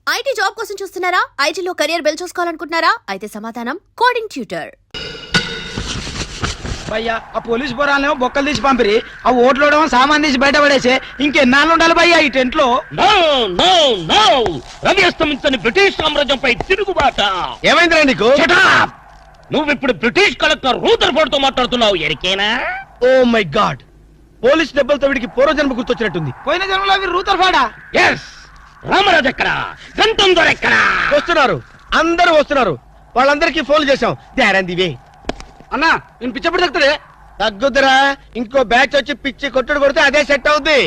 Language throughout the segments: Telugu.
ఐటీ జాబ్ కోసం చూస్తున్నారా? ఐటీలో కెరియర్ బిల్డ్ చూసుకోవాలనుకుంటున్నారా? అయితే సమాధానం కోడింగ్ ట్యూటర్. భయ్యా ఆ పోలీస్ పోరాలేమో బొక్కలు తీసి పంపిరి, ఆ ఓట్లోడేమో సామాన్ తీసి బయట పడేసే. ఇంకెన్నాళ్ళు ఉండాలి భయ్యా ఈ టెంట్ లో? రవి అస్తమించని బ్రిటిష్ సామ్రాజ్యంపై తిరుగుబాట. ఏమైందిరా నీకు? నువ్వు ఇప్పుడు బ్రిటిష్ కలెక్టర్ రూదర్ఫోర్డ్ తో మాట్లాడుతున్నావు. ఎరికేనా? ఓ మై గాడ్, పోలీస్ దెబ్బలతో వీడికి పూర్వజన్మ గుర్తొచ్చినట్టుంది. పోయిన జన్మలో వీరు రూదర్ఫోర్డా? ఎస్. రామరాజు ఎక్కడా? గంటం దొర ఎక్కడా? వస్తున్నారు, అందరూ వస్తున్నారు. వాళ్ళందరికీ ఫోన్ చేశాం. దివే అన్నా నేను పిచ్చప్పుడు తగ్గుతాడే. తగ్గుద్దురా, ఇంకో బ్యాచ్ వచ్చి పిచ్చి కొట్టుడు కొడితే అదే సెట్ అవుద్ది.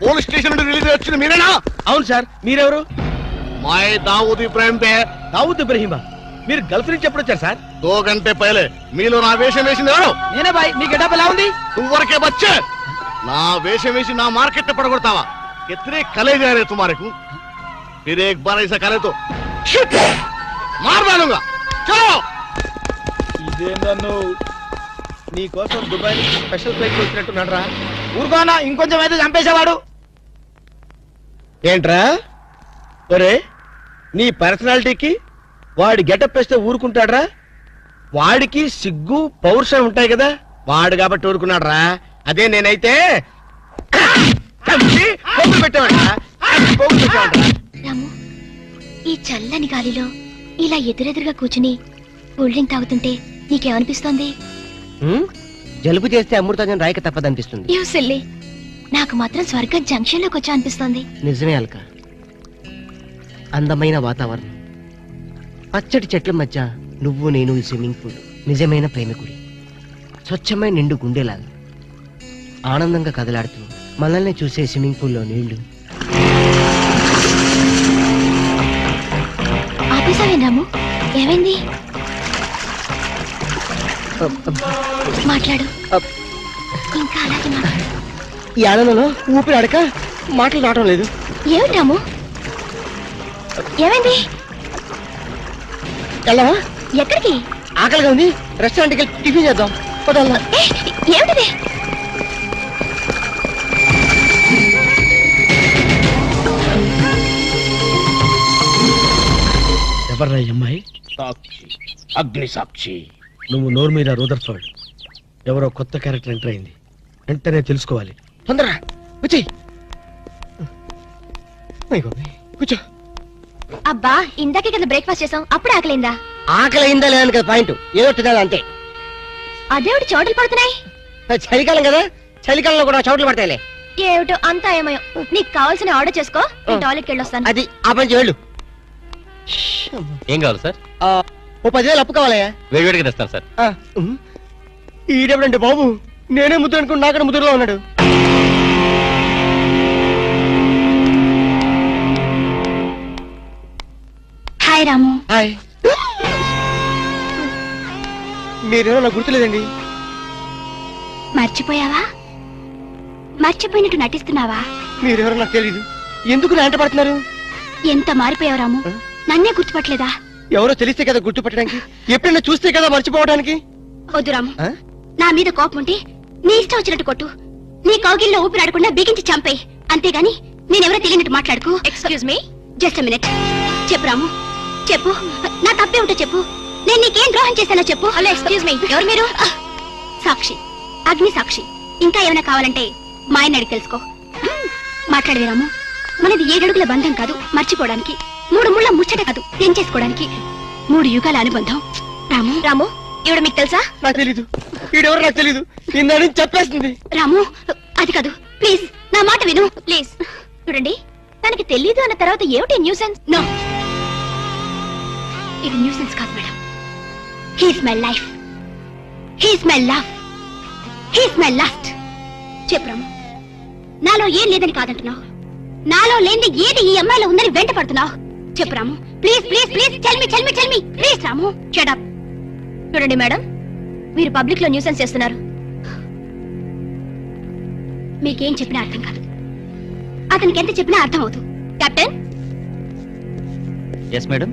పోలీస్ స్టేషన్ నుండి రిలీజ్ వచ్చింది మీరేనా? అవును సార్, మీరెవరు? मैं दाऊद इब्राहिम पे. దావుద్ ఇబ్రహీమా, మీరు గల్ఫ్ నుంచి ఎప్పుడు వచ్చారు సార్? 2 घंटे पहले మీలో నా వేషం వేసింది ఎవరు? నేనే బాయ్. మీ గెటప్ ఎలా ఉంది? तुमवरके बच्चे నా వేషం వేసి నా మార్కెట్ పడగొడతావా? कितने कले जा रहे तुम्हारे को? फिर एक बार ऐसा करे तो मार डालूंगा. चलो. ఇదేందన్ను నీ కోసం దుబాయ్ నుంచి స్పెషల్ ఫ్లైట్ వచ్చినట్టున్నాడు రా. ఊరుకోనా, ఇంకొంచెం అయితే చంపేసేవాడు. ఏంట్రా ఒరే, నీ పర్సనాలిటీకి వాడి గెటప్ వేస్తే ఊరుకుంటాడ్రా? వాడికి సిగ్గు పౌరుషం ఉంటాయి కదా, వాడు కాబట్టి ఊరుకున్నాడు రా. అదే నేనైతే రాము, ఈ చల్లని గాలిలో ఇలా ఎదురెదురుగా కూర్చుని కూల్ డ్రింక్ తాగుతుంటే నీకేమనిపిస్తోంది? జలుబు చేస్తే అమృతాజన్ రాయక తప్పదనిపిస్తుంది. యూ సిల్లీ, నాకు మాత్రం స్వర్గం జంక్షన్ లోకి వచ్చా అనిపిస్తోంది. నిజమే అల్క, అందమైన వాతావరణం, పచ్చటి చెట్ల మధ్య నువ్వు నేను ఈ స్విమ్మింగ్ పూల్, నిజమైన ప్రేమికుడి, స్వచ్ఛమైన నిండు గుండెలాగా ఆనందంగా కదలాడుతూ మనల్ని చూసే స్విమ్మింగ్ పూల్లో నీళ్లు. ఆపేసావేం రాము? ఏమైంది? మాట్లాడు, ఇంకా అలాగే మాట్లాడు. ఈ ఆనందంలో ఊపిరి ఆడక మాటలు రావడం లేదు. ఏమిటి రాము, ఏమైంది? వెళ్ళవా? ఎక్కడికి? ఆకలిగా ఉంది, రెస్టారెంట్కి వెళ్ళి టిఫిన్ చేద్దాం. వదలనా? ఏమిటిది? ఎవర్రా ఈ అమ్మాయి? సాక్షి, అగ్ని సాక్షి. నువ్వు నోరు మీద రూదర్ఫోర్డ్, ఎవరో కొత్త క్యారెక్టర్ ఎంటర్ అయింది, వెంటనే తెలుసుకోవాలి. తొందరగా వచ్చి కూర్చో. అబ్బా, ఇందాకే కదా బ్రేక్ఫాస్ట్ చేసాం, అప్పుడు ఆకలిందా? ఆకలి అయిందా లేదని కదా పాయింట్, ఏదో తినాలి అంతే. అదేవిటి చోటలు పడుతున్నాయి? చలికాలం కదా, చలికాలంలో కూడా చోట్లు పడతాయిలే. ఏమిటో అంతా ఏమయో. నీకు కావాల్సిన ఆర్డర్ చేసుకో, నేను టాయిలెట్కి వెళ్ళొస్తాను. అది ఆ పని వెళ్ళు. ఏం కావాలి సార్? ఓ 10,000 అప్పు కావాలయ్యా. వేడివేడిగా తెస్తాను సార్. ఈడెవడండి బాబు, నేనే ముద్దు అనుకుని నాకడ ముద్దులో ఉన్నాడు. హాయ్ రాము. హాయ్. మీరేమో నాకు గుర్తులేదండి. మర్చిపోయావా? మర్చిపోయినట్టు నటిస్తున్నావా? మీరెవరో నాకు తెలీదు, ఎందుకు నా వెంట పడుతున్నారు? ఎంత మారిపోయావు రాము, నన్నే గుర్తుపట్టలేదా? ఎవరో తెలిస్తే కదా గుర్తుపట్టడానికి, ఎప్పుడైనా చూస్తే కదా మర్చిపోవడానికి. వద్దు రాము, నా మీద కోపం ఉంటే నీ ఇష్టం వచ్చినట్టు కొట్టు, నీ కౌగిల్లో ఊపిరాడకుండా బిగించి చంపేయి, అంతేగాని నేనెవరో తెలియనట్టు మాట్లాడుకో. Excuse me, just minute. చెప్పు రాము, చెప్పు, నా తప్పే ఉంటే చెప్పు, నేను నీకేం ద్రోహం చేశానో చెప్పు. హలో, ఎక్స్క్యూజ్ మీ, ఎవరు మీరు? సాక్షి, అగ్ని సాక్షి. ఇంకా ఏమైనా కావాలంటే మా ఆయన అడిగి తెలుసుకో. మాట్లాడవే రాము, మనది 7 అడుగుల బంధం కాదు మర్చిపోవడానికి, 3 ముళ్ళ ముచ్చట కాదు తెంచేసుకోవడానికి, 3 యుగాల అనుబంధం. రాము, రాము, ఇవిడ మీకు తెలుసా? నాకు తెలీదు, ఈడెవరో నాకు తెలీదు, నిన్న చెప్పేస్తుంది. రాము, అది కాదు, ప్లీజ్ నా మాట విను, ప్లీజ్. చూడండి, తనకి తెలీదు అన్న తర్వాత ఏమిటి న్యూసెన్స్? నో, ఇది న్యూసెన్స్ కాదు madam. He's my life, he's my love, he's my last. చెప్పు రాము, నాలో ఏం లేదని కాదంటున్నావు, నాలో లేని ఏది ఈ అమ్మాయిలో ఉందని వెంట పడుతున్నావు. చెప్పు Ramu, please please please, tell me tell me tell me please. Ramu, shut up. చూడండి మేడం, మీరు పబ్లిక్ లో న్యూసెన్స్ చేస్తున్నారు. మీకేం చెప్పినా అర్థం కాదు, అతనికి ఎంత చెప్పినా అర్థం అవుతుంది. కెప్టెన్. Yes madam.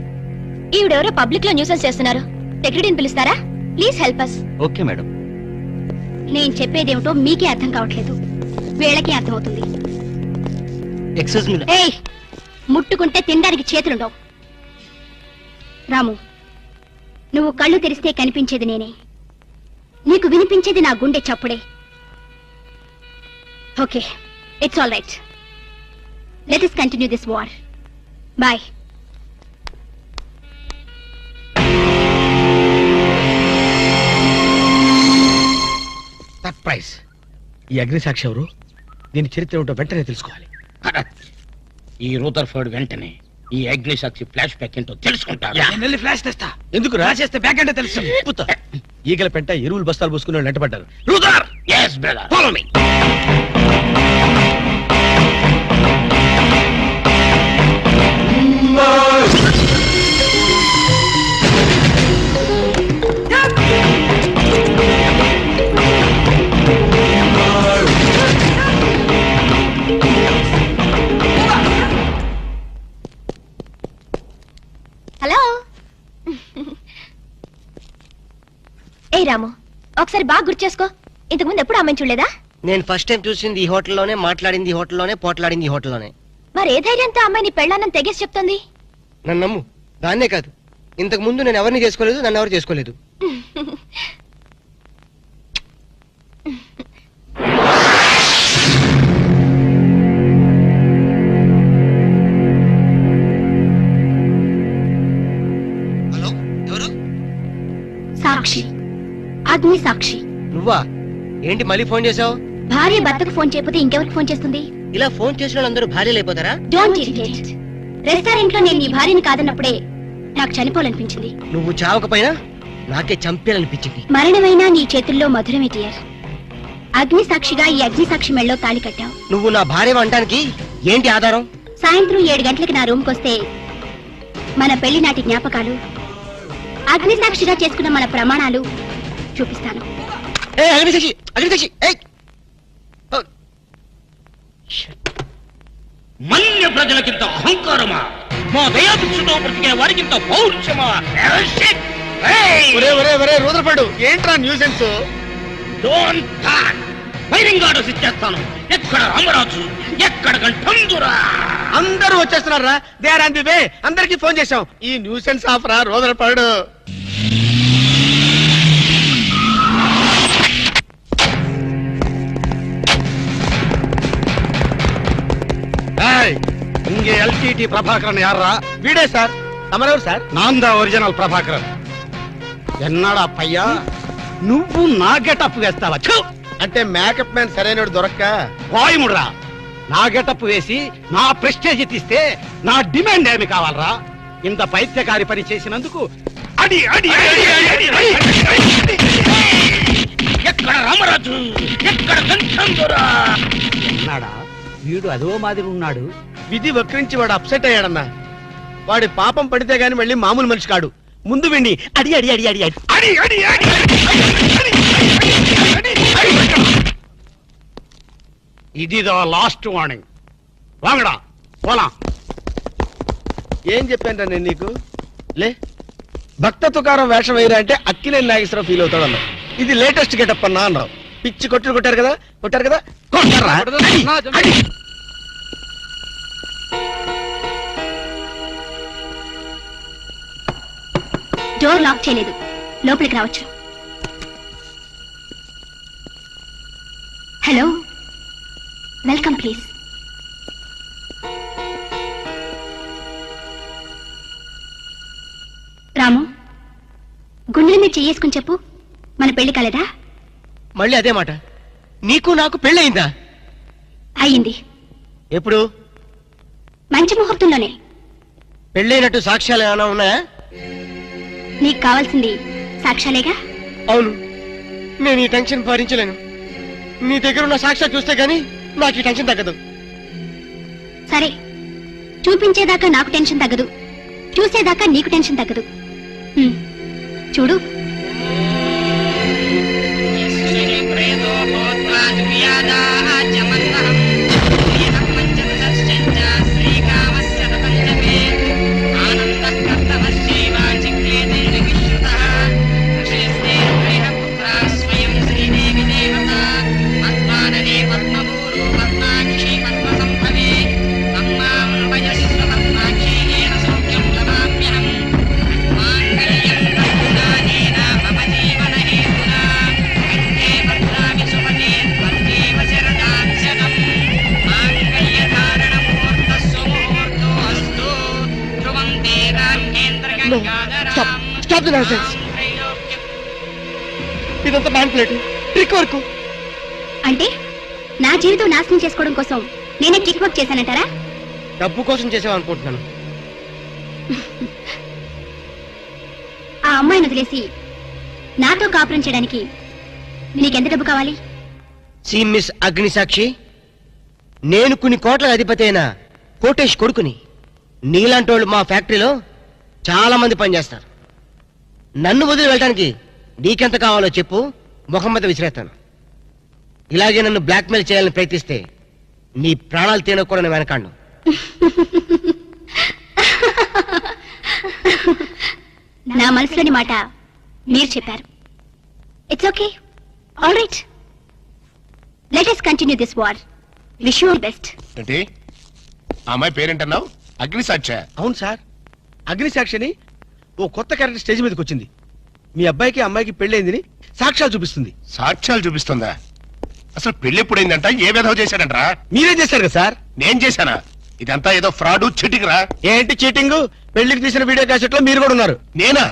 ఈవిడెవరో పబ్లిక్ లో న్యూసెన్స్ చేస్తున్నారు, సెక్రటరీని పిలుస్తారా? Please help us. Okay madam. నేను చెప్పేదేమిటో మీకే అర్థం కావట్లేదు, వీళ్ళకి అర్థమవుతుంది. Excuse me. ఏయ్, ముట్టుకుంటే తినడానికి చేతులుండవు. రాము, నువ్వు కళ్ళు తెరిస్తే కనిపించేది నేనే, నీకు వినిపించేది నా గుండె చప్పుడే. Okay, it's all right. Let us continue this war. Bye. Surprise. ఈ అగ్నిసాక్షి ఎవరు? దీని చరిత్ర ఏమిటో వెంటనే తెలుసుకోవాలి. ఈ రూదర్ఫర్డ్ వెంటనే ఈ అగ్నిసాక్షి ఫ్లాష్ బ్యాక్ ఏంటో తెలుసుకుంటాడు. వెళ్ళి ఫ్లాష్ తెస్తా. ఎందుకు రాసేస్తే బ్యాక్ అంటే తెలుసు. ఈగల పెంట ఎరువులు బస్తాలు పోసుకుని వాళ్ళు వెంటబడ్డారు. రూదర్, yes brother, follow me. Hello. ఏ రాము, ఒకసారి బాగా గుర్తు చేసుకో, ఇంతకుముందు ఎప్పుడు అమ్మాయి చూడలేదా? నేను ఫస్ట్ టైం చూసింది ఈ హోటల్లోనే, మాట్లాడింది ఈ హోటల్లోనే, పోట్లాడింది ఈ హోటల్లోనే. మరి ఏ ధైర్యంతో అమ్మాయిని పెళ్ళానని తెగేసి చెప్తుంది? నన్ను నమ్ము, దాన్నే కాదు, ఇంతకు ముందు నేను ఎవరిని చేసుకోలేదు, నన్ను ఎవరు చేసుకోలేదు. హలో, ఎవరు? సాక్షి, అగ్ని సాక్షి. నువ్వా? ఏంటి మళ్ళీ ఫోన్ చేసావు? భార్య భర్తకు ఫోన్ చేయకపోతే ఇంకెవరికి ఫోన్ చేస్తుంది? ఇలా ఫోన్ చేసిన వాళ్ళందరూ భార్యలు అయిపోతారా? Don't irritate. రెస్టారెంట్ లో నేను నీ భార్యని కాదన్నప్పుడే నాకు చనిపోవాలనిపించింది. నువ్వు చావకపోయినా నాకే చంపేయాలనిపించింది. మరణమైనా నీ చేతుల్లో మధురమే డియర్. అగ్ని సాక్షిగా ఈ అగ్ని సాక్షి మెళ్ళలో తాళి కట్టావు. నువ్వు నా భార్య అనడానికి ఏంటి ఆధారం? సాయంత్రం 7 గంటలకి నా రూమ్కి వస్తే మన పెళ్లి నాటి జ్ఞాపకాలు, అగ్ని సాక్షిగా చేసుకున్న మన ప్రమాణాలు చూపిస్తాను. అగ్నిసాక్షి, అగ్నిసాక్షి, ఏయ్! ఓ, మన్య ప్రజలకింత అహంకారమా? మా దయాభిక్షతో బ్రతికే వారికింత పౌరుషమా? ఒరే ఒరే ఒరే రూదర్ఫర్డ్, ఏంట్రా nuisance? Don't talk. Wiring orders ఇచ్చేస్తాను. ఎక్కడ రామరాజు, ఎక్కడ గంటందురా? అందరూ వచ్చేస్తున్నారా? They are on the way. అందరికి ఫోన్ చేశాం. ఈ న్యూసెన్స్ ఆఫ్ రా రూదర్ఫర్డ్. இங்க எல்டிடி பிரபாகரன் யாரா? వీడే సార్. తమరెవరు సార్? நான் தான் ఒరిజినల్ ప్రభాకరన్. ఎన్నాడా పయ్యా, నువ్వు నా గెటప్ వేస్తావా? అంటే మేకప్ మ్యాన్ సరైనడు దొరక్క వాయుముడ్రా, నా గెటప్ వేసి నా ప్రెస్టేజ్ తీస్తే నా డిమాండ్ ఏమి కావాలరా? ఇంత పైత్యకారి పని చేసినందుకు అడి అడి అడి అడి అడి అడి. ఎక్కడ రామరాజు, ఎక్కడ గంటందురా? ఎన్నాడా వీడు అదో మాదిరి ఉన్నాడు. విధి వక్రించి వాడు అప్సెట్ అయ్యాడన్నా. వాడి పాపం పడితే గాని మళ్ళీ మామూలు మనిషి కాడు. ముందు విని అడి అడి అడి అడి అడి అడి అడి అడి ఇదిదో లాస్ట్ వార్నింగ్. వాంగడా పోలా. ఏం చెప్పాను నేను నీకు? లే, భక్త తుకారం వేషం వేయరా అంటే అక్కినేని నాగేశ్వరరావు ఫీల్ అవుతాడు అన్నావు. ఇది లేటెస్ట్ గెటప్ అన్నా అన్నావు. పిచ్చి కొట్టుడు కొట్టారు కదా, కొట్టారు కదా, కొట్టారా? డోర్ లాక్ చేయలేదు, లోపలికి రావచ్చు. Hello, welcome please. రాము, గుండెల మీద చెయ్యేసుకుని చెప్పు, మన పెళ్లి కాలేదా? మళ్ళీ అదే మాట. నీకు నాకు పెళ్ళయిందా? అయ్యింది. ఎప్పుడు? మంచి ముహూర్తంలోనే. పెళ్ళైనట్టు సాక్ష్యాలు ఏమైనా ఉన్నాయా? నీకు కావాల్సింది సాక్ష్యాలేగా? అవును, నేను ఈ టెన్షన్ భరించలేను. నీ దగ్గర ఉన్న సాక్ష్యాలు చూస్తే గానీ నాకు ఈ టెన్షన్ తగ్గదు. సరే, చూపించేదాకా నాకు టెన్షన్ తగ్గదు, చూసేదాకా నీకు టెన్షన్ తగ్గదు. చూడు. ఇదంతా మ్యాన్పులేట్ ట్రిక్ వర్క్. అంటే నా జీవితం నాశనం చేసుకోవడం కోసం నేనే ట్రిక్ వర్క్ చేశానంటారా? డబ్బు కోసం చేసావు అనుకుంటున్నాను. ఆ అమ్మాయిని వదిలేసి నాతో కాపురం చేయడానికి నీకెంత డబ్బు కావాలి? సి మిస్ అగ్నిసాక్షి, నేను కొన్ని కోట్ల అధిపతి అయిన కోటేష్ కొడుకుని. నీలాంటి వాళ్ళు మా ఫ్యాక్టరీలో చాలా మంది పనిచేస్తారు. నన్ను వదిలి వెళ్ళడానికి నీకెంత కావాలో చెప్పు, ముఖం మీద విసిరేస్తాను. ఇలాగే నన్ను బ్లాక్మెయిల్ చేయాలని ప్రయత్నిస్తే నీ ప్రాణాలు తీయడానికి కూడా నేను వెనకాడను. నా మనసులోని మాట మీరు చెప్పారు. It's okay, all right, let us continue this war. Wish you all best. ఏంటి ఆ అమ్మాయి పేరేంటన్నావు? అగ్నిసాక్ష? అవును సార్, అగ్నిసాక్షిని ఓ కొత్త క్యారెక్టర్ స్టేజ్ మీదకి వచ్చింది. మీ అబ్బాయికి అమ్మాయికి పెళ్ళైందని సాక్ష్యాలు చూపిస్తుంది. సాక్ష్యాలు చూపిస్తుందా? అసలు పెళ్లి ఎప్పుడైందంట? ఏ విధవ చేశాడంట్రా? మీరేం చేశారు కదా సార్? నేను చేశానా? ఇదంతా ఏదో ఫ్రాడ్ చీటింగ్ రా. ఏంటి చీటింగ్? పెళ్లికి తీసిన వీడియో క్యాసెట్ లో మీరు కూడా ఉన్నారు. నేనా?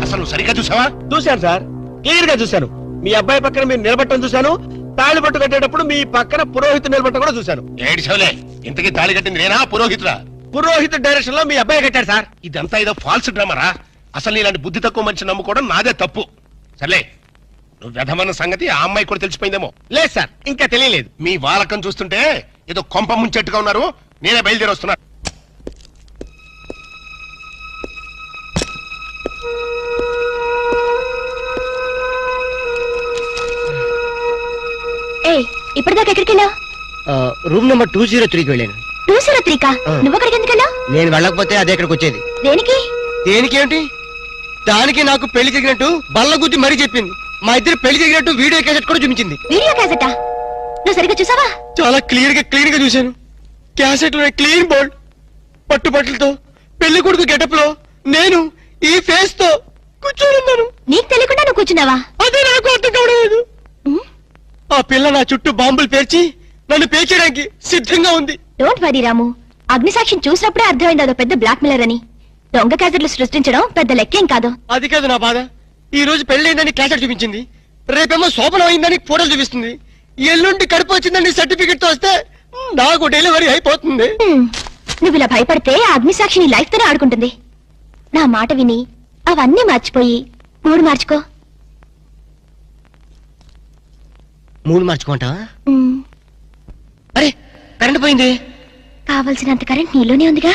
అసలు నువ్వు సరిగ్గా చూసావా? చూశాను సార్, క్లియర్ గా చూశాను. మీ అబ్బాయి పక్కన మీరు నిలబట్టడం చూశాను. తాళి పట్టు కట్టేటప్పుడు మీ పక్కన పురోహితు నిలబట్టడం కూడా చూశాను. ఏడ్చవలే, ఇంతకీ తాళి కట్టింది నేనా పురోహితురా? పురోహితు డైరెక్షన్ లో మీ అబ్బాయి కట్టాడు సార్. ఇదంతా ఏదో ఫాల్స్ డ్రామారా. అసలు నీలాంటి బుద్ధి తక్కువ మనిషి నమ్ముకోవడం నాదే తప్పు. సర్లే, నువ్వు వ్యధమన్న సంగతి ఆ అమ్మాయి కూడా తెలిసిపోయిందేమో. లేదు సార్, ఇంకా తెలియలేదు. మీ వాలకం చూస్తుంటే ఏదో కొంప ముంచెట్టుగా ఉన్నారు. నేనే బయలుదేరి వస్తున్నా. ఏ ఇప్పటిదాకా ఎక్కడికి వెళ్ళావు? రూమ్ నెంబర్ 203కి వెళ్ళాను. 203 కా? ఆ. నువ్వు అక్కడికి ఎందుకు వెళ్ళావు? నేను వెళ్ళకపోతే అదే ఇక్కడికి వచ్చేది. దేనికి? దేనికేంటి? దానికి నాకు పెళ్లి జరిగినట్టు బల్ల గుద్ది మరీ చెప్పింది. మా ఇద్దరు పెళ్లి జరిగినట్టు వీడియో క్యాసెట్ కూడా చూపించింది. వీడియో క్యాసెటా? నువ్వు సరిగ్గా చూసావా? చాలా క్లియర్ గా చూశాను. క్యాసెట్ లో క్లీన్ బోల్డ్ పట్టుబట్టలతో పెళ్లి కొడుకు గెటప్ లో నేను ఈ ఫేస్ తో కూర్చొని ఉన్నాను. నీకు తెలియకుండా నువ్వు కూర్చున్నావా? అదే నాకు అర్థం కావడం లేదు. ఆ పిల్ల నా చుట్టూ బాంబులు పేర్చి నన్ను పేర్చడానికి సిద్ధంగా ఉంది. డోంట్ వరీ రాము, అగ్నిసాక్షిని చూసినప్పుడే అర్థమైంది అదో పెద్ద బ్లాక్ మెయిలర్ అని. దొంగ క్యాసెట్లు సృష్టించడం పెద్ద లెక్కేం కాదు. అది కాదు నా బాధ. ఈ రోజు పెళ్లి క్యాసెట్ చూపించింది, రేపేమో శోభనం అయిందని ఫోటోలు చూపిస్తుంది, ఎల్లుండి కడుపు వచ్చిందని సర్టిఫికెట్ తో వస్తే నాకు డెలివరీ అయిపోతుంది. నువ్వు ఇలా భయపడితే ఆ అగ్నిసాక్షిని లైఫ్ తోనే ఆడుకుంటుంది. నా మాట విని అవన్నీ మర్చిపోయి మూడు మార్చుకో. మూడు మార్చుకుంటావా? ఉమ్, అరే కరెంట్ పోయింది. కావలసినంత కరెంట్ నీలోనే ఉందిగా.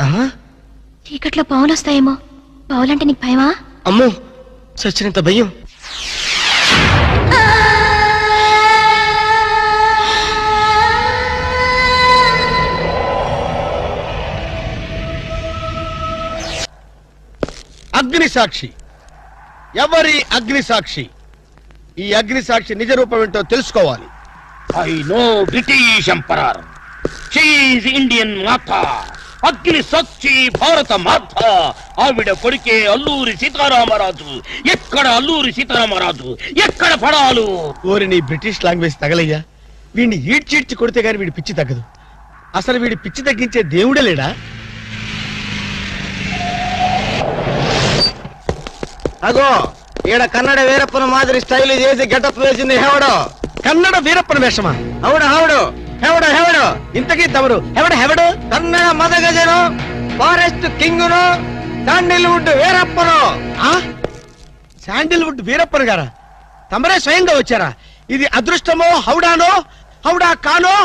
ఆహా, చీకట్లో పావులు వస్తాయేమో. పావులంటే నీకు భయమా? అమ్మో చచ్చినంత భయం. అగ్నిసాక్షి ఎవరి అగ్నిసాక్షి? ఈ అగ్నిసాక్షి నిజ రూపం ఏంటో తెలుసుకోవాలి. I know British emperor, she is Indian మాత, అగ్ని సాక్షి భారత మాత. ఆవిడ కొడుకే అల్లూరి సీతారామరాజు. ఎక్కడ అల్లూరి సీతారామరాజు, ఎక్కడ పడాలు? ఓరి నీ బ్రిటిష్ లాంగ్వేజ్ తగలయ్యా. వీడిని ఈడ్చిడ్చి కొడితే గాని వీడి పిచ్చి తగ్గదు. అసలు వీడి పిచ్చి తగ్గించే దేవుడే లేడా? అగో ఈడ కన్నడ వీరప్పన మాదిరి స్టైల్ చేసి గెటప్ వేసింది హెవడో. కన్నడ వీరప్పన వేషమా? అవుడు హౌడు హెవడో హెవడో ఇంతకీ తమరు హెవడు? కన్నడ మదగజను ఫారెస్ట్ కింగును శాండిల్వుడ్ వీరప్పను. ఆ? శాండిల్వుడ్ వీరప్పన్ గారా? తమరే స్వయంగా వచ్చారా? ఇది అదృష్టమో హౌడానో, హౌడా కానో,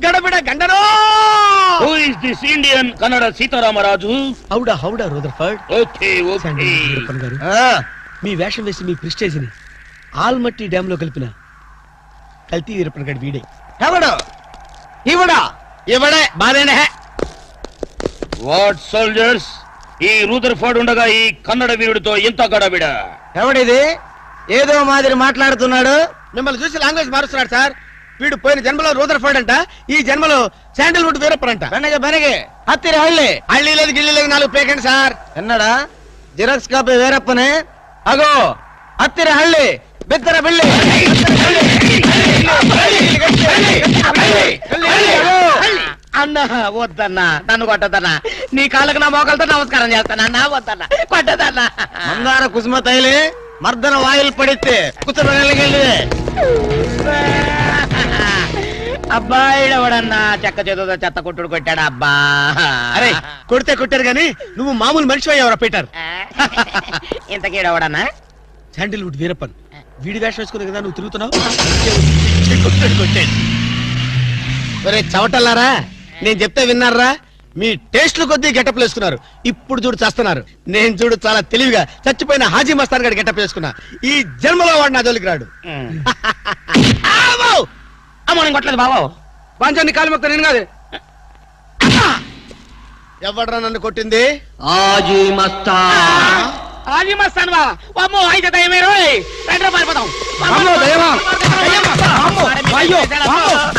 గడబిడ గండనో? Who is this Indian Kannada Sitaramaraju? హౌడా Rutherford. Okay okay. Sandalwood Veerappan గారు, మీ వేషం వేసి మీ ప్రిస్టేజ్ ని ఆల్మట్టి డ్యామ్ లో కలిపిన కల్తీ వీరప్పన్ గారి వీడే. హెవడో ఇవడా ఇవడే బాధేనే. వాట్ సోల్జర్స్, ఈ రూదర్ఫర్డ్ ఉండగా ఈ కన్నడ వీరుడితో ఎంత గడబిడ? హెవడిది ఏదో మాదిరి మాట్లాడుతున్నాడు. మిమ్మల్ని చూసి లాంగ్వేజ్ మారుస్తున్నాడు సార్. వీడు పోయిన జన్మలో రూదర్ఫర్డ్ అంట, ఈ జన్మలో శాండిల్వుడ్ వీరప్పన్ అంట. బెనగే హత్తిర హళ్ళి హళ్ళీ లేదు గిల్లి లేదు, 4 పేకండి సార్. ఎన్నడా జిరాక్స్ కాపీ వీరప్పనే. అగో హత్తిర హళ్ళి బిత్తర బిల్లి అన్న అన్నా వద్దన్నా, నన్ను కొట్టదన్నా, నీ కాళ్ళకు నా మోకాలతో నమస్కారం చేస్తానన్నా, వద్దన్నా కొట్టదన్నా. మందార కుసుమ తైలి మర్దన వాయిల్ పడితే కుతురగలిగే అబ్బాయిడవడన్నా చెక్క చేతుతో చెత్త కొట్టుడు కొట్టాడు అబ్బా. అరే కొడితే కొట్టారు గాని నువ్వు మామూలు మనిషి అయ్యావరా పీటర్. ఇంతకీడవడన్నా శాండిల్వుడ్ వీరప్పన్ వీడి వేషం వేసుకునే కదా నువ్వు తిరుగుతున్నావు. ఒరే చవటల్లారా, నేను చెప్తే విన్నారా? మీ టేస్ట్లు కొద్దీ గెటప్లు వేసుకున్నారు. ఇప్పుడు చూడు చేస్తున్నారు. నేను చూడు చాలా తెలివిగా చచ్చిపోయిన హాజీ మస్తాన్ గారి గెటప్ వేసుకున్నా. ఈ జన్మలో వాడు నా జోలికి రాడు. అమ్మ నేను కొట్టలేదు బాబు. పంచాన్ని కాలు మొక్క నేను కాదు. ఎవడ్రా నన్ను కొట్టింది? ఆజీ మస్తా హాజీ మస్తాన్ బా అమ్మో అయితే దయమే రోయ్ రండి పారిపోతాం.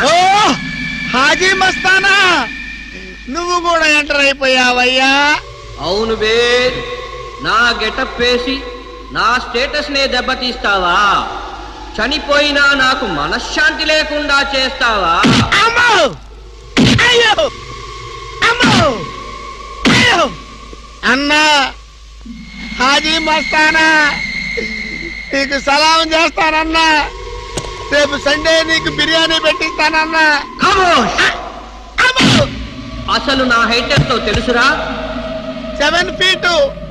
ఓ హాజీ మస్తానా, నువ్వు కూడా ఎంటర్ అయిపోయావయ్యా. అవును బే, నా గెటప్ వేసి నా స్టేటస్ నే దెబ్బతీస్తావా? చనిపోయినా నాకు మనశ్శాంతి లేకుండా చేస్తావా? అమ్మో అయ్యో అమ్మో అయ్యో అన్నా, హాజీ మస్తానా నీకు సలాం చేస్తానన్నా. రేపు సండే నీకు బిర్యానీ పెట్టిస్తానన్నా. ఖమోష్! అసలు నా హైట్ ఎంతో తెలుసురా? 7 feet.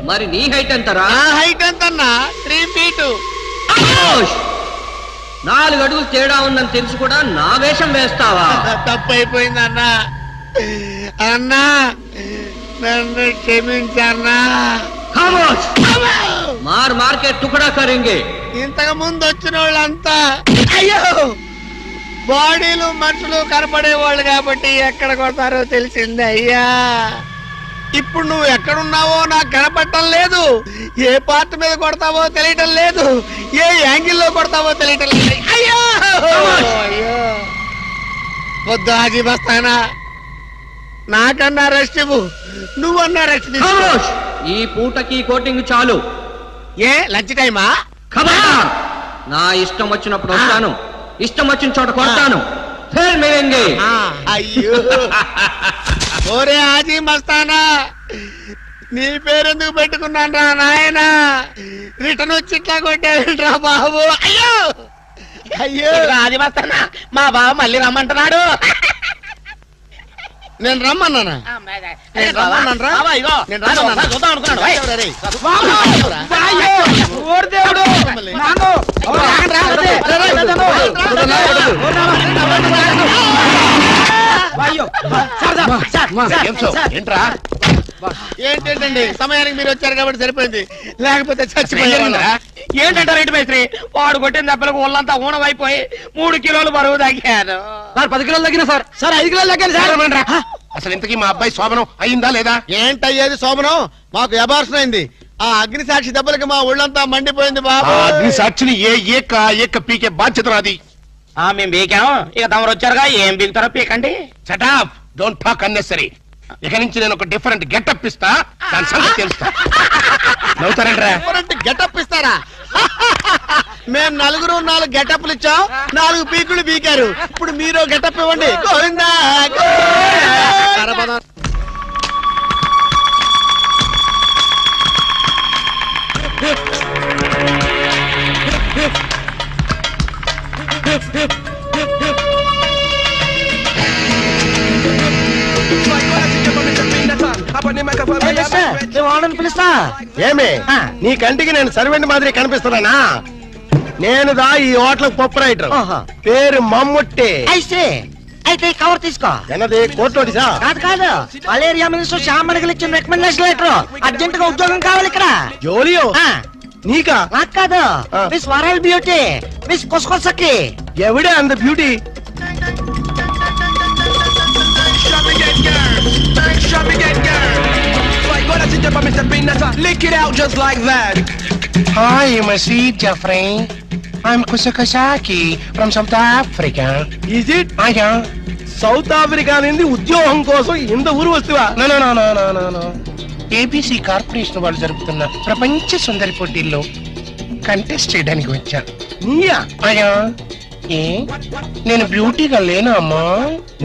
మరి నీ హైట్ ఎంతరా? నా హైట్ ఎంతన్నా? 3 feet. ఖమోష్! 4 అడుగులు తేడా ఉందని తెలుసు కూడా నా వేషం వేస్తావా? తప్పైపోయిందన్నా. అన్నా నన్ను క్షమించన్నా. ఖమోష్! మార్ మార్కెట్ టుకడా కరేంగే. ఇంతకు ముందు వచ్చిన వాళ్ళంతా అయ్యో బాడీలు మనుషులు కనపడే వాళ్ళు కాబట్టి ఎక్కడ కొడతారో తెలిసింది అయ్యా. ఇప్పుడు నువ్వు ఎక్కడున్నావో నాకు కనపడటం లేదు. ఏ పార్ట్ మీద కొడతావో తెలియటం లేదు. ఏ యాంగిల్లో కొడతావో తెలియటం లేదు. అయ్యో అయ్యో వద్దు హాజీ మస్తానా, నాకన్నా రెస్ట్ ఇవ్వు. నువ్వన్నా రెస్ట్ తీసుకో. ఖమోష్! ఈ పూటకి కోటింగ్ చాలు. ఏ లంచ్ టైమా? ఖబర్దార్! నా ఇష్టం వచ్చినప్పుడు వస్తాను, ఇష్టం వచ్చిన చోట కొడతాను. ఫిర్ మిలేంగే. అయ్యో ఓరే హాజీ మస్తానా, నీ పేరెందుకు పెట్టుకున్నాను రా నాయనా? రిటర్న్ వచ్చి ఇట్లా కొట్టేరా బాబు. అయ్యో అయ్యో హాజీ మస్తానా మా బావ మళ్ళీ రమ్మంటున్నాడు. నేను రమ్మన్నానా? నేను రమ్మన్నాను రా. నేను రమ్మన్నానా? చూద్దాం అనుకున్నాడు ఓయ్. ఎవరా రే? ఏంట్రా ఏంటండి సమయానికి మీరు వచ్చారు కాబట్టి సరిపోయింది, లేకపోతే చచ్చిపోయారు. ఏంటంటారు ఏంటి మేస్త్రి? వాడు కొట్టిన దెబ్బలకు ఒళ్ళంతా ఊనమైపోయి 3 కిలోలు బరువు తగ్గాను. సార్ 10 కిలోలు తగ్గిన సార్. సార్ 5 కిలోలు తగ్గాను సార్. అసలు ఇంతకీ మా అబ్బాయి శోభనం అయిందా లేదా? ఏంటయ్యేది శోభనం? మాకు అబార్షన్ అయింది. ఆ అగ్ని సాక్షి దెబ్బలకి మా ఒళ్ళంతా మండిపోయింది బాబు. అగ్ని సాక్షిని ఏక పీకే బాధ్యత నాది. మేము బీకాం, ఇక తమరు వచ్చారుగా ఏం బీగుతారో పీకండి. Shut up, don't talk unnecessary. ఇక నుంచి నేను ఒక డిఫరెంట్ గెటప్ ఇస్తా, దాని సంగతి తెలుస్తా. నవ్వుతారంట్రా? గెటప్ ఇస్తారా? మేము 4 గెటప్లు ఇచ్చాం, 4 పీకులు పీకారు. ఇప్పుడు మీరు గెటప్ ఇవ్వండి. గోవిందా గోవిందా. పిలుస్తా. ఏమే నీ కంటికి నేను సర్వెంట్ మాదిరి కనిపిస్తున్నానా? నేను దా ఈ హోటల్ పప్పు రైటర్, పేరు మమ్ముట్టి. అయితే కవర్ తీసుకో. ఎన్నది కోర్టు నోటీసా? కాదు కాదు, మలేరియా మినిస్టర్ శ్యామణికి ఇచ్చిన రికమెండేషన్ లెటర్. అర్జెంట్ గా ఉద్యోగం కావాలి ఇక్కడ. జోలియో నీకా? నాకు కాదు, మిస్ వరల్డ్ బ్యూటీ, మిస్ కొసకొసకి. ఎవడే అంత beauty? Lick it out just like that. Hi, you must see Jeffrey. I'm Kusakasaki from South Africa. Is it? Yeah. South Africa నుండి ఉద్యోగం కోసం ఇంత ఊరు వస్తువా? No. ఏబీసీ కార్పొరేషన్ వాళ్ళు జరుపుతున్న ప్రపంచ సుందరి పోటీల్లో కంటెస్ట్ చేయడానికి వచ్చా. నీయా? అయ్యా ఏ నేను బ్యూటీగా లేనా అమ్మా?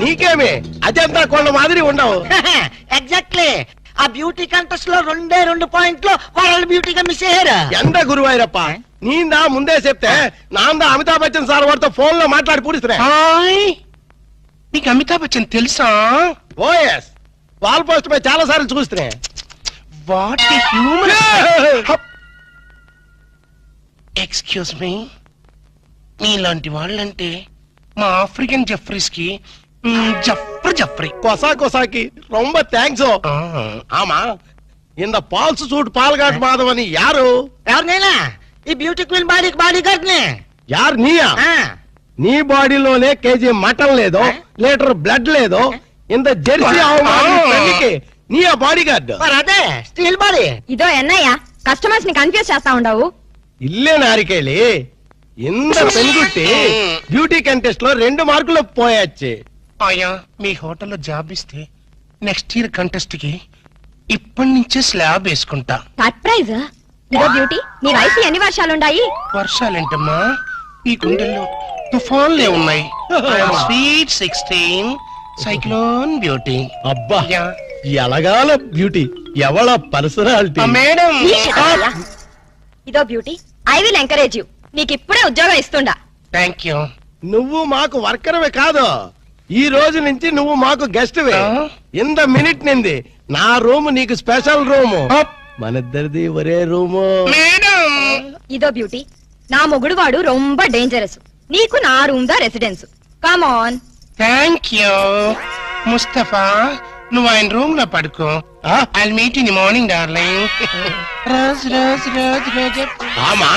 నీకేమే అజంతా కొండ మాదిరి ఉండవు. ఎగ్జాక్ట్లీ ఆ బ్యూటీ కంటెస్ట్ లో 2 పాయింట్లు వరల్డ్ బ్యూటీగా మిస్ అయ్యారు. ఎంత గురువాయిరప్ప నీందా ముందే చెప్తే నాందా అమితాబ్ బచ్చన్ సార్ వారితో ఫోన్ లో మాట్లాడి పూడిస్తున్నా. హాయ్, నీకు అమితాబ్ బచ్చన్ తెలుసా? ఓఎస్ వాల్ పోస్ట్ పై చాలా సార్లు చూస్తున్నా. What human. ఎక్స్క్యూజ్ మీ, మీలాంటి వాళ్ళంటే మా ఆఫ్రికన్ జఫ్రీస్ కి జఫ్రీ. కొసాకి రొంబ థ్యాంక్స్. ఆమా ఇంద పాల్స్ సూట్ పాల్గాట్ మాధవ్ అని యారు? ఎవరినైనా ఈ బ్యూటీ క్వీన్ బాడీ గార్డ్ నే. యారు నీయా? నీ బాడీలోనే కేజీ మటన్ లేదో, లీటర్ బ్లడ్ లేదో, ఇంత జెర్సీ పెళ్లికి నీ ఆ బాడీ గార్డ్. మరి అదే స్టీల్ బాడీ. ఇదో ఎన్నయ్య కస్టమర్స్ ని కన్ఫ్యూజ్ చేస్తా ఉండవు. ఇల్లే నారికేళి ఇంత పెనుగుట్టి బ్యూటీ కంటెస్ట్ లో 2 మార్కులు పోయొచ్చి. ఆయా మీ హోటల్లో జాబ్ ఇస్తే నెక్స్ట్ ఇయర్ కంటెస్ట్ కి ఇప్పటి నుంచే స్లాబ్ వేసుకుంటా. సర్ప్రైజ్. ఇదో బ్యూటీ నీ వయసు ఎన్ని వర్షాలుండాయి? వర్షాలేంటమ్మా, ఈ గుండెల్లో తుఫాన్లే ఉన్నాయి. Sweet 16 cyclone beauty. అబ్బా ఎలగాల బ్యూటీ ఎవళ పర్సనాలిటీ. మేడం ఇదో beauty I will encourage you. నీకు ఇప్పుడే ఉద్యోగం ఇస్తుండా. Thank you. నువ్వు మాకు వర్కర్వే కాదు, ఈ రోజు నుంచి నువ్వు మాకు గెస్ట్వే. ఇంత మినిట్ నింది నా రూమ్ నీకు స్పెషల్ రూము. మనిద్దరిది ఒరే రూము. మేడం ఇదో బ్యూటీ నా మొగుడు వాడు రొంబ డేంజరస్. నీకు నా రూమ్ దా residence. Come on. Thank you. Mustafa నువ్వు ఆయన రూమ్ లో పడుకో. I meet in the morning darling. Rose rose rose Rose. ఆమా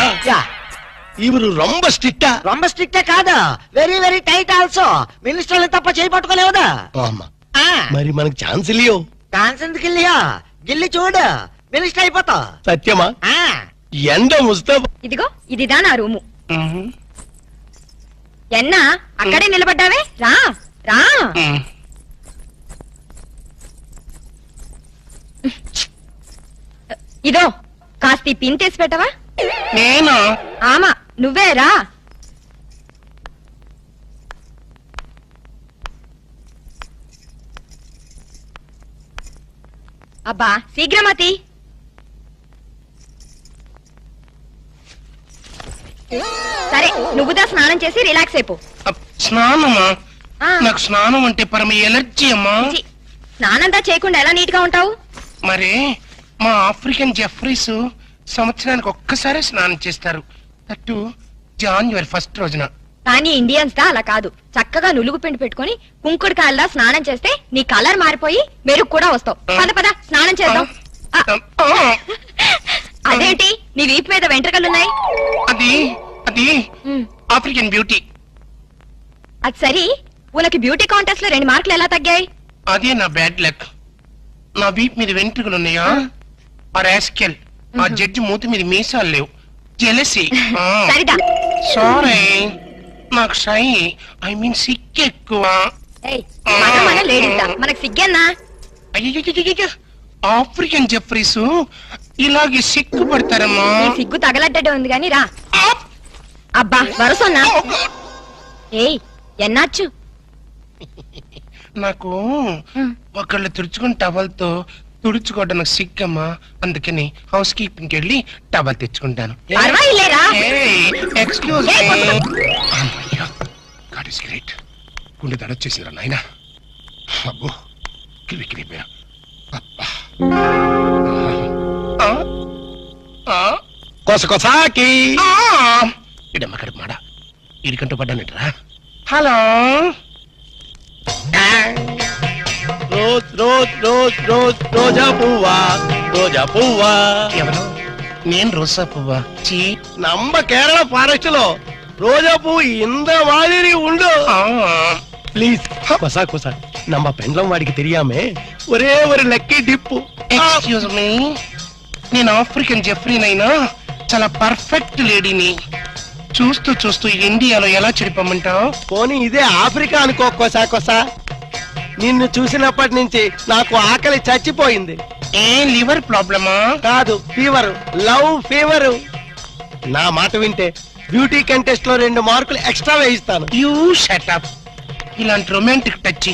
ఇవరు రొంబ స్ట్రిక్టా? రొంబ స్ట్రిక్టే కాదు, వెరీ వెరీ టైట్ ఆల్సో. మినిస్టర్లు తప్ప చేయి పట్టుకోలేవుదా? మరి మనకు ఛాన్స్ ఇల్లియో. ఛాన్స్ ఎందుకు ఇల్లియా? గిల్లి చూడు, మినిస్టర్ అయిపోతా. సత్యమా? ఎండ ముస్తఫా. ఇదిగో ఇదిదా నా రూము. ఎన్నా అక్కడే నిలబడ్డావే, రా రా. ఇదో కాస్త ఈ పిన్ తీసి పెట్టవా? నేనా? ఆమా నువ్వే రా. అబ్బా శీఘ్రమతి. సరే నువ్వుదా స్నానం చేసి రిలాక్స్ అయిపో. స్నానమా? ఆ. నాకు స్నానం అంటే పరమ ఎలర్జీ అమ్మా. ఛీ, స్నానంతా చేయకుండా ఎలా నీట్ గా ఉంటావు? మరి మా ఆఫ్రికన్ జెఫ్రీస్ సంవత్సరానికి ఒక్కసారి స్నానం చేస్తారు, అటు జాన్యువరి 1 రోజున. కానీ ఇండియన్స్ దా అలా కాదు. చక్కగా నులుగు పిండి పెట్టుకుని కుంకుడు కాయల్లా స్నానం చేస్తే నీ కలర్ మారిపోయి మెరుగు కూడా వస్తావు. పద పద స్నానం చేద్దాం. అదేంటి నీ వీపు మీద వెంట్రుకలున్నాయి? అది అది ఆఫ్రికన్ బ్యూటీ. అది సరి, ఉనకి బ్యూటీ కాంటెస్ట్ లో 2 మార్కులు ఎలా తగ్గాయి? అదే నా బ్యాడ్ లక్. నా వీప్ మీద వెంట్రుకలు ఉన్నాయా? ఆ రాస్కెల్ ఆ జడ్జి మూతి మీద మీసాలు లేవు. జెలసీ. సరిదా. సారీ, నాకు షై ఐ మీన్ సిక్ ఎక్కువ. మన లేడీస్ దా, మనకు సిగ్గన్నా? అయ్యో, ఆఫ్రికన్ జెఫ్రీస్ ఇలాగే సిక్కు పడతారమ్మా. నీ సిగ్గు తగలడ్డడే ఉంది గాని రా. అబ్బా వరసన్నా. ఏయ్ ఎన్నాచ్చు? నాకు ఒకళ్ళు తుడుచుకుని టవల్తో తుడుచుకోవడం నాకు సిగ్గమ్మా. అందుకని హౌస్ కీపింగ్ వెళ్ళి టవల్ తెచ్చుకుంటాను. పర్వాలేరా. Excuse God is great. గుండె దడొచ్చేసిందిరా నాయనా. అబ్బో కిలి కిలిపోయా. కొసకొసాకి ఇడమ్మ కడుపు మాడ ఇడికంటూ పడ్డానిట్రా. Hello. Rose rose rose rose రోజా పువ్వా, రోజా పువ్వా. ఎవరు? నేను రోజా పువ్వా? చీ, నమ్మ కేరళ ఫారెస్ట్ లో రోజా పువ్వు ఇంత మాదిరి ఉండు. ప్లీజ్ కొసా కొసా நம்ம பெண்டம் వాడికి தெரியாமே ఒరే ஒரு లక్కీ డిప్పు. ఎక్స్క్యూజ్ మీ, నేను ఆఫ్రికన్ జెఫ్రీనైనా చాలా పర్ఫెక్ట్ లేడీని. చూస్తూ చూస్తూ ఇండియాలో ఎలా చెడిపోమంటావు? పోనీ ఇదే ఆఫ్రికా అనుకో కొసా కొసా. నిన్ను చూసినప్పటి నుంచి నాకు ఆకలి చచ్చిపోయింది. ఏ లివర్ ప్రాబ్లమా? కాదు, ఫీవర్, లవ్ ఫీవర్. నా మాట వింటే బ్యూటీ కంటెస్ట్ లో 2 మార్కులు ఎక్స్ట్రా వేయిస్తాను. You shut up. ఇలాంటి రొమాంటిక్ టచ్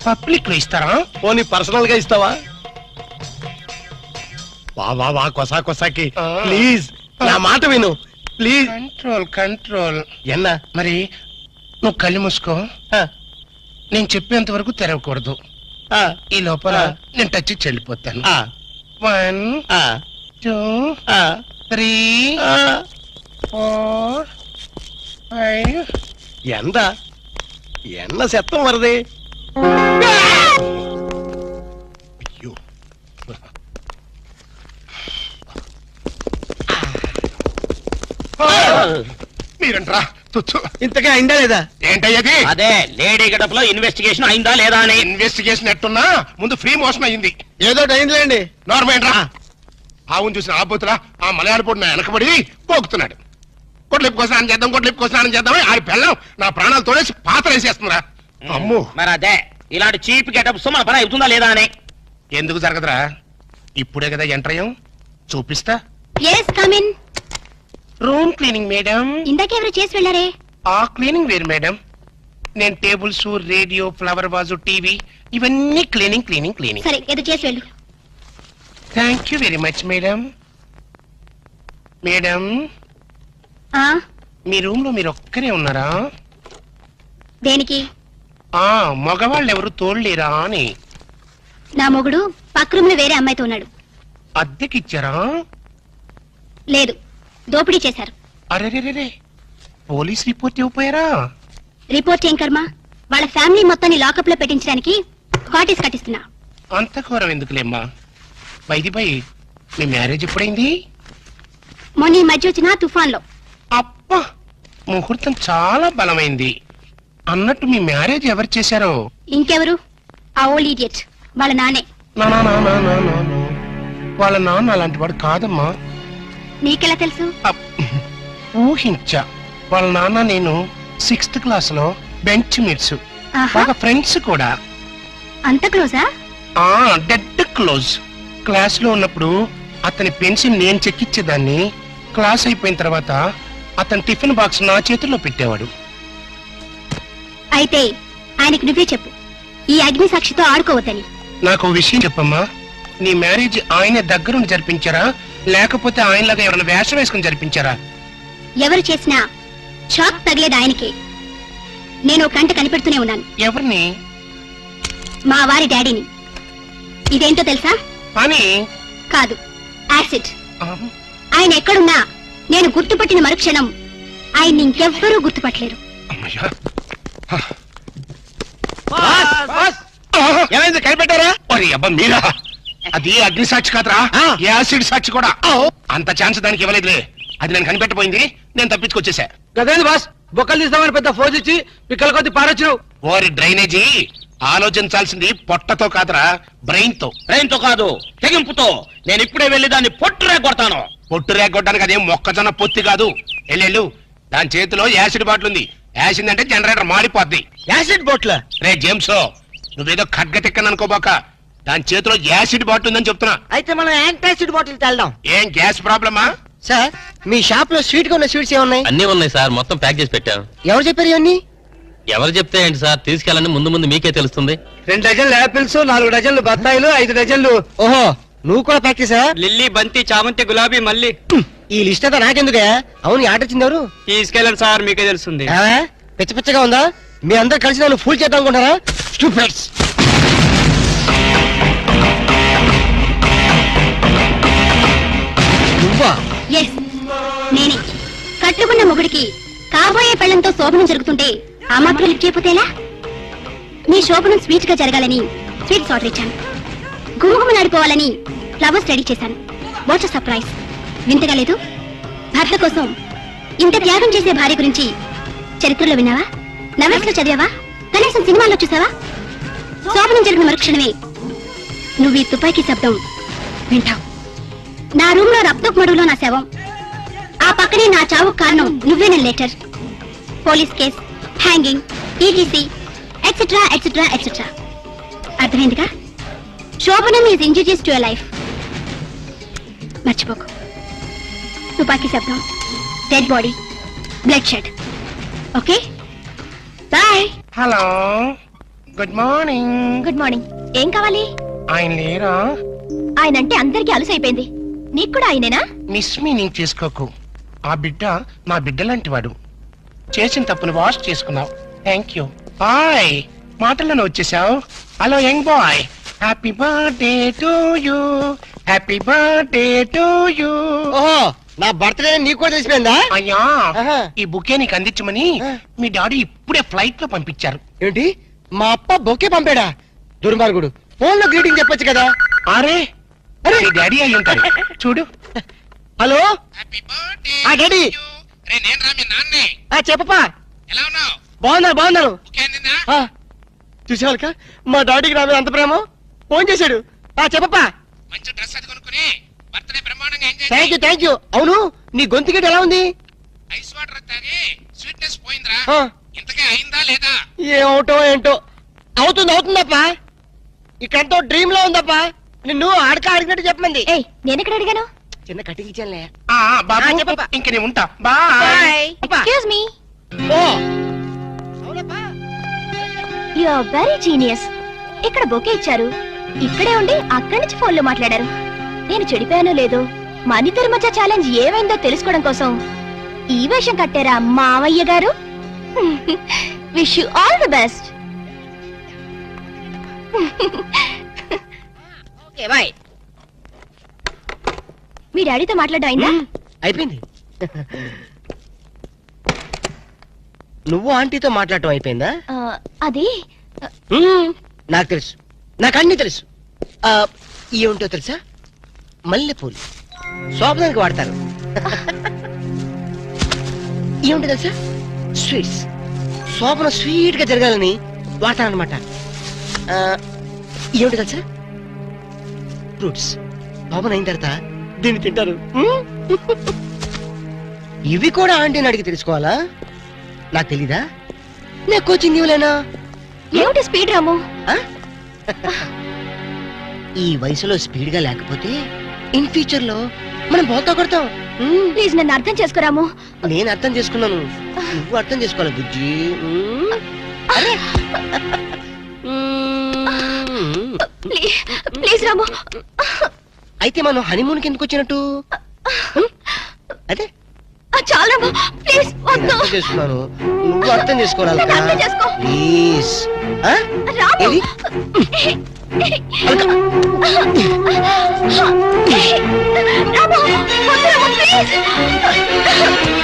పబ్లిక్ లో ఇస్తారా? పోనీ పర్సనల్ గా ఇస్తావా? వా కొసాకి ప్లీజ్ నా మాట విను ప్లీజ్. Control control. ఎన్నా మరి నువ్వు కళ్ళు మూసుకో. నేను చెప్పేంత వరకు తెరవకూడదు. ఈ లోపల నేను టచ్ చెల్లిపోతాను. 1 2 3 4 5. ఎన్న శతం వరది. మీరంట్రా తుచ్చు. ఇంతకే అయిందా లేదా? ఏంటయ్యది? అదే లేడీ గడప లో ఇన్వెస్టిగేషన్ అయిందా లేదా అని. ఇన్వెస్టిగేషన్ ఎట్టున్నా ముందు ఫ్రీ మోషన్ అయింది. ఏదో అయిందిలేండి. నార్మేంట్రా. ఆవును చూసిన ఆపోతులా ఆ మలయాళ పొడి నా వెనకబడి పోకుతున్నాడు. కొట్లిప్పు స్నానం చేద్దాం, కొట్లిప్పు స్నానం చేద్దామని ఆడి పెళ్ళం నా ప్రాణాలు తోడేసి పాత్ర వేసేస్తుందిరా. అమ్ము. మరి అదే ఇలాంటి చీప్ గెటప్స్ మన పని అవుతుందా లేదా అని. ఎందుకు జరగదురా? ఇప్పుడే కదా ఎంటర్ అయ్యాం, చూపిస్తా. Yes come in. Room cleaning madam. ఇందాకెవరు చేసి వెళ్ళారే? ఆ క్లీనింగ్ వేరు మేడం. నేను tables, radio, flower vase, TV ఇవన్నీ క్లీనింగ్ క్లీనింగ్ క్లీనింగ్. సరే ఏదో చేసి వెళ్ళు. Thank you very much madam. Madam ఆ మీ రూమ్ లో మీరు ఒక్కరే ఉన్నారా? దేనికి? ఆ మగవాళ్ళు ఎవరు తోడలేరా అని. నా మొగుడు పక్క రూమ్ లో వేరే అమ్మాయితో ఉన్నాడు. అద్దెకిచ్చారా? లేదు, దోపిడీ చేశారు. అరెరెరే, పోలీస్ రిపోర్ట్ ఇవ్వపోయారా? రిపోర్ట్ ఏం కర్మ, వాళ్ళ ఫ్యామిలీ మొత్తాన్ని లాకప్ లో పెట్టించడానికి కాటేజ్ కట్టిస్తున్నా. అంత ఘోరం ఎందుకులేమ్మా. By me marriage ఎప్పుడైంది? మొన్న ఈ మధ్య వచ్చిన తుఫాన్ లో. అప్ప ముహూర్తం చాలా బలమైంది. అన్నట్టు మీ మ్యారేజ్ ఎవరు చేశారో? ఇంకెవరు? ఆ ఓల్డ్ ఇడియట్ వాళ్ళ నానే. నా వాళ్ళ నాన్న అలాంటి వాడు కాదమ్మా. నీకెలా తెలుసు? ఊహించా. వాళ్ళ నాన్న నేను 6th క్లాస్ లో బెంచ్ మీట్స్, ఆహా, బాగా ఫ్రెండ్స్ కూడా. అంత క్లోజా? Dead close. క్లాస్ లో ఉన్నప్పుడు అతని పెన్సిల్ నేను చెక్కిచ్చేదాన్ని. క్లాస్ అయిపోయిన తర్వాత అతని టిఫిన్ బాక్స్ నా చేతుల్లో పెట్టేవాడు. అయితే ఆయనకి నువ్వే చెప్పు, ఈ అగ్ని సాక్షితో ఆడుకోవద్దని. నాకు ఓ విషయం చెప్పమ్మా. నీ మ్యారేజ్ ఆయన దగ్గరుండి జరిపించారా, లేకపోతే ఆయనలాగా ఎవరైనా వేషం వేసుకుని జరిపించారా? ఎవరు చేసినా షాక్ తగిలేది ఆయనకే. నేను ఒక కంట కనిపెడుతూనే ఉన్నాను. ఎవరిని? మా వారి డాడీని. ఇదేంటో తెలుసా? అని కాదు, యాసిడ్. ఆయన ఎక్కడున్నా నేను గుర్తుపట్టిన మరుక్షణం ఆయన్ని ఇంకెవ్వరూ గుర్తుపట్టలేరు. అమ్మయ్యా. ఏమైంది కనిపెట్టారా? ఒరే అబ్బా మీరా, అది అగ్ని సాక్షి కాదురా, యాసిడ్ సాక్షి కూడా. అంత ఛాన్స్ దానికి ఇవ్వలేదులే. అది నేను కనిపెట్టబోయింది, నేను తప్పించుకొచ్చేసా. గదేంది బాస్, బొక్కలు తీస్తామని పెద్ద ఫోజ్ ఇచ్చి పిక్కల కొద్ది పారొచ్చినావు. ఓరి డ్రైనేజీ, ఆలోచించాల్సింది పొట్టతో కాదురా, బ్రెయిన్ తో. బ్రెయిన్ తో కాదు, తెగింపుతో. నేను ఇప్పుడే వెళ్లి దాన్ని పొట్టురే కొడతాను. పొట్టు రేగొట్టడానికి అదేం మొక్కజొన్న పొత్తి కాదు. ఎల్లెళ్ళు, దాని చేతిలో యాసిడ్ బాటిల్ ఉంది. యాసిడ్ అంటే జనరేటర్ మాడిపోద్ది. యాసిడ్ బోట్ల రే జేమ్స్, నువ్వేదో ఖడ్గ తిక్కని అనుకోబాక. దాని చేతిలో యాసిడ్ బాటిల్ ఉందని చెప్తున్నా. అయితే మనం యాంటాసిడ్ బాటిల్ తెల్దాం. ఏం గ్యాస్ ప్రాబ్లమా? సార్ మీ షాప్ లో స్వీట్ గా ఉన్న స్వీట్స్ ఏమున్నాయి? అన్నీ ఉన్నాయి సార్, మొత్తం ప్యాక్ చేసి పెట్టాను. ఎవరు చెప్పారు ఇవన్నీ? ఎవరు చెప్తే ఏంటి సార్, తీసుకెళ్ళండి, ముందు ముందు మీకే తెలుస్తుంది. 2 డజన్లు యాపిల్స్, 4 డజన్లు బత్తాయిలు, 5 డజన్లు. ఓహో, నువ్వు కూడా ప్యాక్ చేసా? లిల్లీ, బంతి, చామంతి, గులాబీ, మల్లి. ఈ లిస్ట్ అంతా నాకెందుకే? అవును, ఆర్డర్ ఇచ్చింది ఎవరు? తీసుకెళ్ళండి సార్, మీకే తెలుస్తుంది. పిచ్చ పిచ్చగా ఉందా? మీ అందరు కలిసి నన్ను ఫూల్ చేద్దాం అనుకుంటారా? స్టూపిడ్స్. నువ్వా? ఎస్, నేనే. కట్టుకున్న మొగుడికి కాబోయే పెళ్లంతో శోభనం జరుగుతుంటే ఆ మాత్రం లిఫ్ట్ చేయకపోతేలా? మీ శోభనం స్వీట్ గా జరగాలని స్వీట్స్ ఆర్డర్ ఇచ్చాను. గుమగుమలాడిపోవాలని ఫ్లవర్స్ రెడీ చేశాను. What surprise! వింతగా లేదు? భర్త కోసం ఇంత త్యాగం చేసే భార్య గురించి చరిత్రలో విన్నావా? నవెల్స్ లో చదివావా? కనీసం సినిమాల్లో చూసావా? శోభనం జరిగిన మరుక్షణమే నువ్వు ఈ తుపాకీ శబ్దం వింటావు. నా రూమ్ లో రక్తపు మడుగులో నా శవం, ఆ పక్కనే నా చావుకు కారణం నువ్వేన letter, police case, hanging, ETC etcetera etcetera etcetera. అర్థమైందిగా? శోభనం is injurious to your life. మర్చిపోకు. తుపాకీ శబ్దం, dead body, blood shed. Okay bye. Hello, good morning. Good morning. ఏం కావాలి? ఆయన లేరా? ఆయన అంటే అందరికీ అలసి అయిపోయింది. నీకు కూడా ఆయనేనా? మిస్ మీనింగ్ చేసుకోకు. ఆ బిడ్డ నా బిడ్డ లాంటి వాడు. చేసిన తప్పును వాష్ చేసుకున్నావు. Thank you. బాయ్. మాటల్లోనే వచ్చేసావు. Hello young boy, happy birthday to you, happy birthday to you. ఓహో, నా బర్త్డే నీకు కూడా తెలిసిపోయిందా? అయ్యా, ఆహా. ఈ బుకే నీకు అందించమని మీ డాడీ ఇప్పుడే ఫ్లైట్ లో పంపించారు. ఏంటి, మా అప్ప బొకే పంపాడా? దుర్మార్గుడు. ఫోన్ లో గ్రీటింగ్ చెప్పొచ్చు కదా. అరే మీ డాడీ అయి ఉంటారు. చూడు. హలో, ఆ డాడీ. నేను రా మీ నాన్నే. చెప్పపా. ఎలా ఉన్నావు? బాగున్నాను. చూసేవాళ్ళక మా డాడీకి నా మీద అంత ప్రేమ. ఫోన్ చేశాడు. చెప్పపా. మంచి డ్రెస్ అది కొనుక్కుని బర్త్డే బ్రహ్మాండంగా ఎంజాయ్ థ్యాంక్ యూ. అవును, నీ గొంతు గిట్ట ఎలా ఉంది? ఐస్ వాటర్ తాగి స్వీట్నెస్ పోయిందిరా. ఆ. ఇంతకే అయిందా లేదా? ఏమవుటో ఏంటో. అవుతుందప్పా. ఇక్కడంతో డ్రీమ్ లో ఉందప్పా. నిన్ను అడిగినట్టు చెప్పమంది. ఏయ్, నేనెక్కడ అడిగాను? చిన్న కటింగ్ ఇచ్చానులే. బాబు చెప్పప్పా. ఇంక నేను ఉంటా. బాయ్. Excuse me. ఓ అవునప్పా. You are very genius. ఇక్కడ బొకే ఇచ్చారు, ఇక్కడే ఉండి అక్కడి నుంచి ఫోన్ లో మాట్లాడారు. నేను చెడిపోయానో లేదో, మనిద్దరి మధ్య ఛాలెంజ్ ఏమైందో తెలుసుకోవడం కోసం ఈ వేషం కట్టారా మావయ్య గారు? Wish you all the best. Okay bye. మీ డాడీతో మాట్లాడడం అయిందా? అయిపోయింది. నువ్వు ఆంటీతో మాట్లాడటం అయిపోయిందా? అది నాకు తెలుసు, నాకు అన్ని తెలుసు. ఏముంటో తెలుసా? మల్లెపూలు శోభనానికి వాడతారు. ఏముంటో తెలుసా? స్వీట్స్. శోభన స్వీట్ గా జరగాలని వాడతారనమాట. ఏమిటో తెలుసా? ఫ్రూట్స్. శోభన అయిన తర్వాత దీన్ని తింటారు. ఇవి కూడా ఆంటీని అడిగి తెలుసుకోవాలా? నాకు తెలీదా? నేను కోచింగ్ ఇవ్వలేనా? ఏమిటి స్పీడ్ రాము? ఈ వయసులో స్పీడ్ గా లేకపోతే ఇన్ ఫ్యూచర్ లో మనం బోల్తా కొడతాం. ప్లీజ్ నన్ను అర్థం చేసుకోరాము. నేను అర్థం చేసుకున్నాను, నువ్వు అర్థం చేసుకోవాలి బుజ్జి. ప్లీజ్ రాము. అయితే మనం హనీమూన్ కి ఎందుకు వచ్చినట్టు? అదే చాలు రాము, ప్లీజ్ వద్దు. అర్థం చేసుకున్నాను, నువ్వు అర్థం చేసుకోవాలి. నన్ను అర్థం చేసుకో. ప్లీజ్. రాము. ఏది? రాము, వద్దు రాము, ప్లీజ్.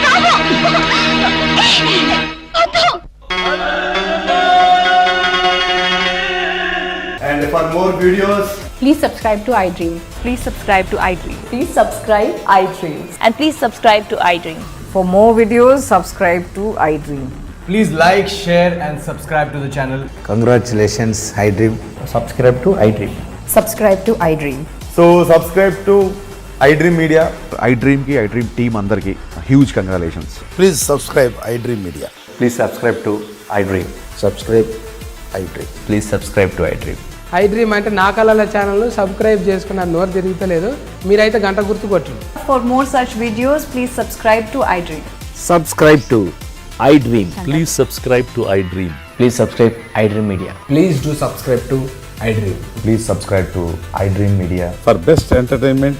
రాము, వద్దు. And for more videos, please subscribe to iDream. Please subscribe to iDream. Please subscribe iDream. And please subscribe to iDream. For more videos, subscribe to iDream. please like, share and subscribe to the channel. Congratulations, iDream. Subscribe to iDream. Subscribe to iDream. So subscribe to iDream Media. iDream ki iDream team andarki huge congratulations. Please subscribe iDream Media. Please subscribe to iDream. Subscribe iDream. Please subscribe to iDream. iDream అంటే నా కళల ఛానల్ సబ్స్క్రైబ్ చేసుకున్న నోరు తిరుగుతలేదు. మీరైతే గంట గుర్తు కొట్టండి. For more such videos, please subscribe to iDream. Subscribe to iDream. Please subscribe to iDream. Please subscribe iDream Media. Please do subscribe to iDream. Please subscribe to iDream Media. For best entertainment